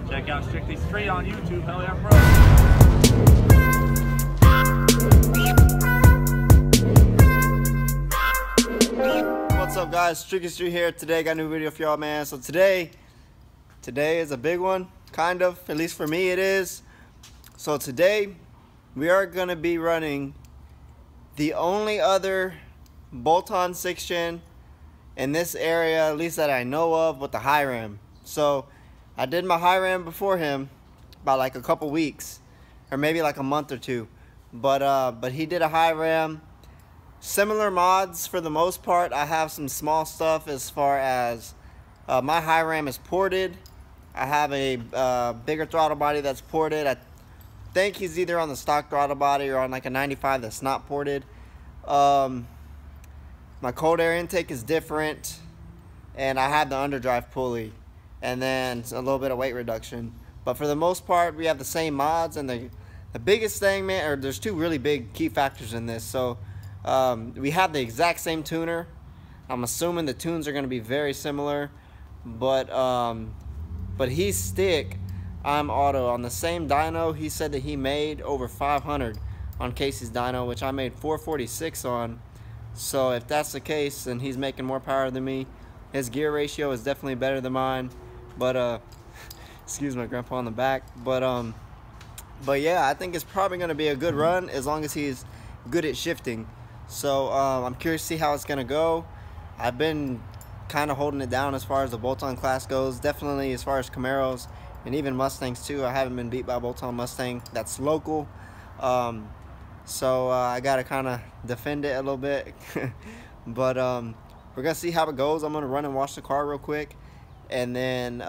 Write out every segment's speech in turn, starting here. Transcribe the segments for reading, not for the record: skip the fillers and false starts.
Check out Strictly Street on YouTube. Hell yeah, bro. What's up, guys? Strictly Street here. Today got a new video for y'all, man. So today is a big one, kind of, at least for me it is. So today we are gonna be running the only other bolt-on 6-gen in this area, at least that I know of, with the Highram. So I did my Highram before him about like a couple weeks, or maybe like a month or two, but he did a Highram. Similar mods for the most part. I have some small stuff as far as my Highram is ported. I have a bigger throttle body that's ported. I think he's either on the stock throttle body or on like a 95 that's not ported. My cold air intake is different, and I have the underdrive pulley, and then a little bit of weight reduction. But for the most part, we have the same mods, and the biggest thing, man, or there's two really big key factors in this. So we have the exact same tuner. I'm assuming the tunes are going to be very similar, but he's stick, I'm auto. On the same dyno, he said that he made over 500 on Casey's dyno, which I made 446 on. So if that's the case, then he's making more power than me. His gear ratio is definitely better than mine, but excuse my grandpa on the back. But yeah, I think it's probably going to be a good run as long as he's good at shifting. So I'm curious to see how it's going to go. I've been kind of holding it down as far as the bolt-on class goes. Definitely as far as Camaros and even Mustangs too. I haven't been beat by a bolt-on Mustang that's local. So I got to kind of defend it a little bit. But we're going to see how it goes. I'm going to run and wash the car real quick. And then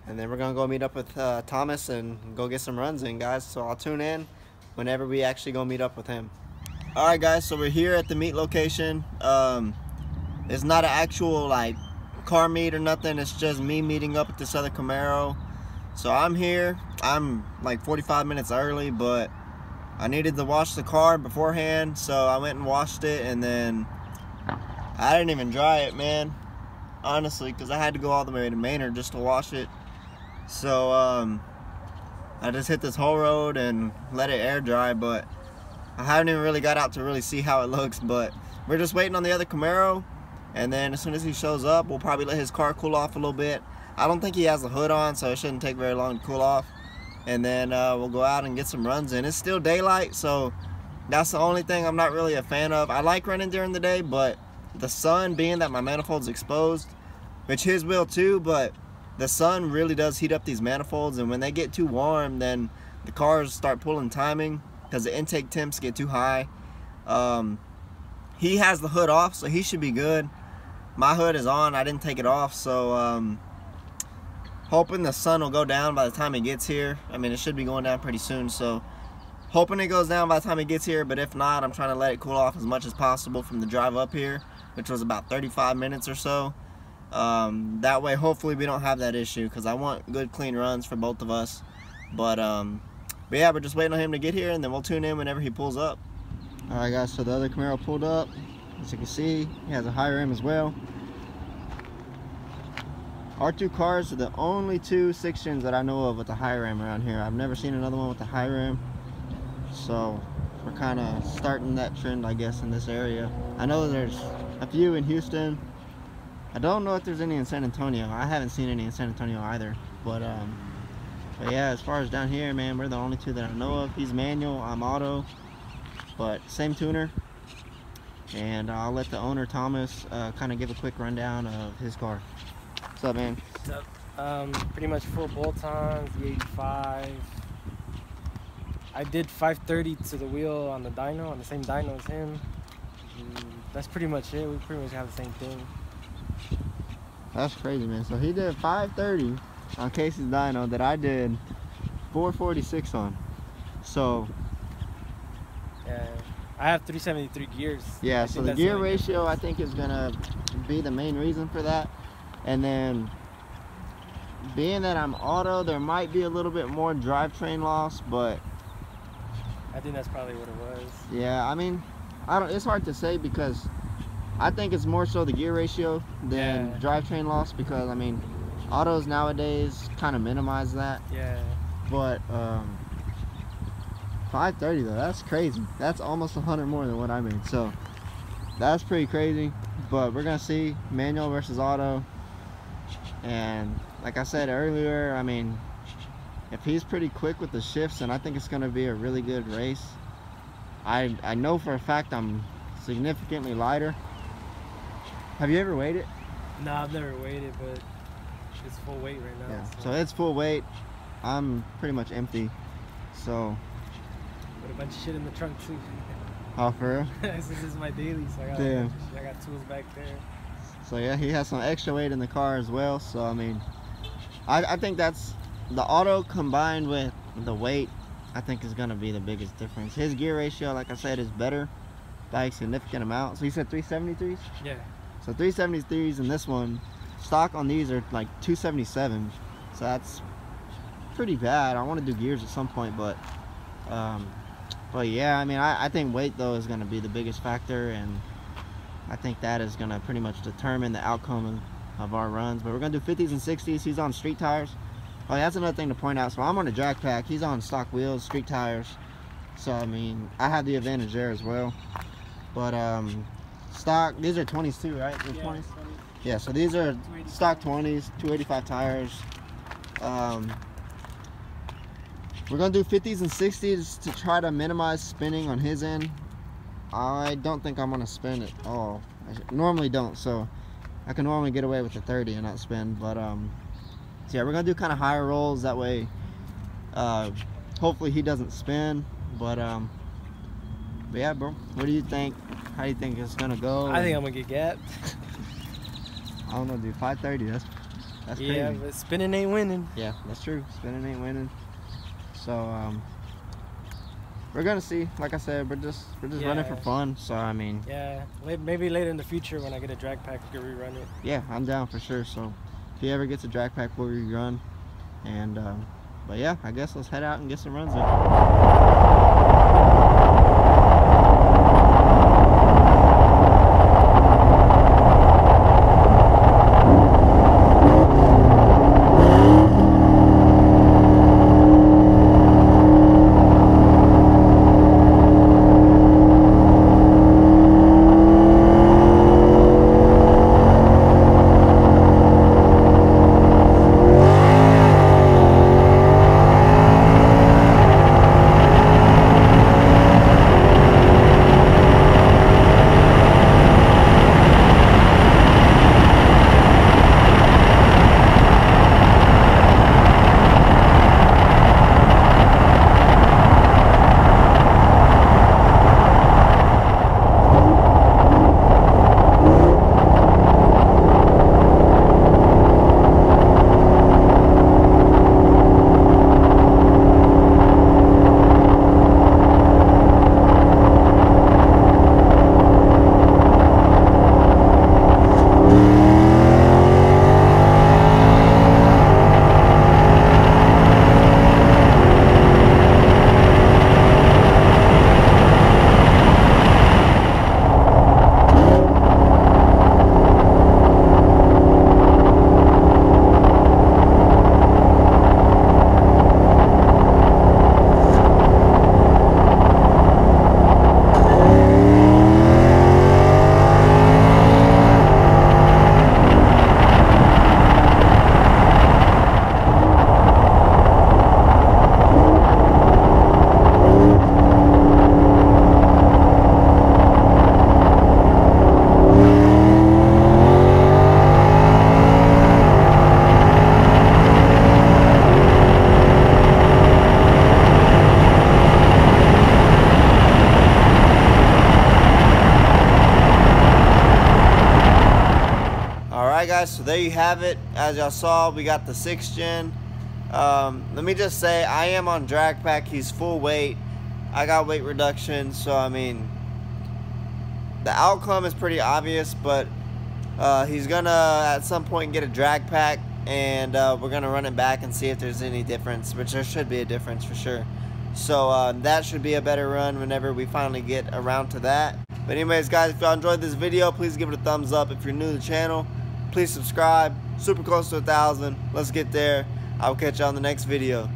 we're going to go meet up with Thomas and go get some runs in, guys. So I'll tune in whenever we actually go meet up with him. Alright, guys, so we're here at the meet location. It's not an actual like car meet or nothing. It's just me meeting up with this other Camaro. So I'm here. I'm like 45 minutes early, but I needed to wash the car beforehand, so I went and washed it, and then I didn't even dry it, man, honestly, because I had to go all the way to Maynard just to wash it. So I just hit this whole road and let it air dry, but I haven't even really got out to really see how it looks. But we're just waiting on the other Camaro, and then as soon as he shows up, we'll probably let his car cool off a little bit. I don't think he has the hood on, so it shouldn't take very long to cool off. And then we'll go out and get some runs in. It's still daylight, so that's the only thing I'm not really a fan of. I like running during the day, but the sun, being that my manifold's exposed, which his will too, but the sun really does heat up these manifolds, and when they get too warm, then the cars start pulling timing because the intake temps get too high. He has the hood off, so he should be good. My hood is on. I didn't take it off, so hoping the sun will go down by the time he gets here. I mean, it should be going down pretty soon, so hoping it goes down by the time he gets here. But if not, I'm trying to let it cool off as much as possible from the drive up here, which was about 35 minutes or so. That way, hopefully, we don't have that issue, because I want good, clean runs for both of us. But yeah, we're just waiting on him to get here, and then we'll tune in whenever he pulls up. Alright, guys, so the other Camaro pulled up. As you can see, he has a Highram as well. Our two cars are the only two 6-gens that I know of with the Highram around here. I've never seen another one with the Highram. So we're kind of starting that trend, I guess, in this area. I know there's a few in Houston. I don't know if there's any in San Antonio. I haven't seen any in San Antonio either. But yeah, as far as down here, man, we're the only two that I know of. He's manual, I'm auto, but same tuner. And I'll let the owner, Thomas, kind of give a quick rundown of his car. What's up, man? What's up? Pretty much full bolt-ons, the 85. I did 530 to the wheel on the dyno, on the same dyno as him. That's pretty much it. We pretty much have the same thing. That's crazy, man. So he did 530 on Casey's dyno that I did 446 on. So yeah, I have 373 gears. Yeah, so the gear ratio I think is gonna be the main reason for that. And then being that I'm auto, there might be a little bit more drivetrain loss, but I think that's probably what it was. Yeah, I mean, it's hard to say, because I think it's more so the gear ratio than drivetrain loss, because I mean, Autos nowadays kind of minimize that. Yeah. But 530 though, that's crazy. That's almost 100 more than what I made. So that's pretty crazy. But we're gonna see manual versus auto. And like I said earlier, I mean, if he's pretty quick with the shifts, then I think it's gonna be a really good race. I know for a fact I'm significantly lighter. Have you ever weighed it? No, I've never weighed it, but it's full weight right now. Yeah. So it's full weight. I'm pretty much empty. So. Put a bunch of shit in the trunk too. Oh, for real? This is my daily, so I got, damn. I got tools back there. So yeah, he has some extra weight in the car as well. So I mean, I think that's the auto combined with the weight, I think is gonna be the biggest difference. His gear ratio, like I said, is better by a significant amount. So you said 373s? Yeah. So 373s, and this one, stock on these are like 277. So that's pretty bad. I want to do gears at some point, but yeah, I mean, I think weight though is gonna be the biggest factor, and I think that is gonna pretty much determine the outcome of our runs. But we're gonna do 50s and 60s. He's on street tires. Oh, that's another thing to point out. So I'm on a drag pack. He's on stock wheels, street tires. So I mean, I have the advantage there as well. But stock, these are 20s too, right? They're 20s. Yeah. So these are stock 20s, 285 tires. We're gonna do 50s and 60s to try to minimize spinning on his end. I don't think I'm gonna spin at all. I normally don't, so I can normally get away with the 30 and not spin. But so yeah, we're gonna do kind of higher rolls that way. Hopefully he doesn't spin. But yeah, bro. What do you think? How do you think it's gonna go? I think I'm gonna get gapped. I don't know, dude. 530. That's crazy. Yeah, but spinning ain't winning. Yeah, that's true. Spinning ain't winning. So we're gonna see. Like I said, we're just running for fun. So I mean, yeah, maybe later in the future when I get a drag pack, we can rerun it. Yeah, I'm down for sure. So if he ever gets a drag pack, we'll rerun. And but yeah, I guess let's head out and get some runs in. Guys, so there you have it. As y'all saw, we got the 6th gen. Let me just say, I am on drag pack. He's full weight. I got weight reduction, so I mean, the outcome is pretty obvious, but he's gonna at some point get a drag pack, and we're gonna run it back and see if there's any difference, which there should be a difference for sure. So that should be a better run whenever we finally get around to that. But anyways, guys, if y'all enjoyed this video, please give it a thumbs up. If you're new to the channel, please subscribe. super close to 1,000. Let's get there. I'll catch you on the next video.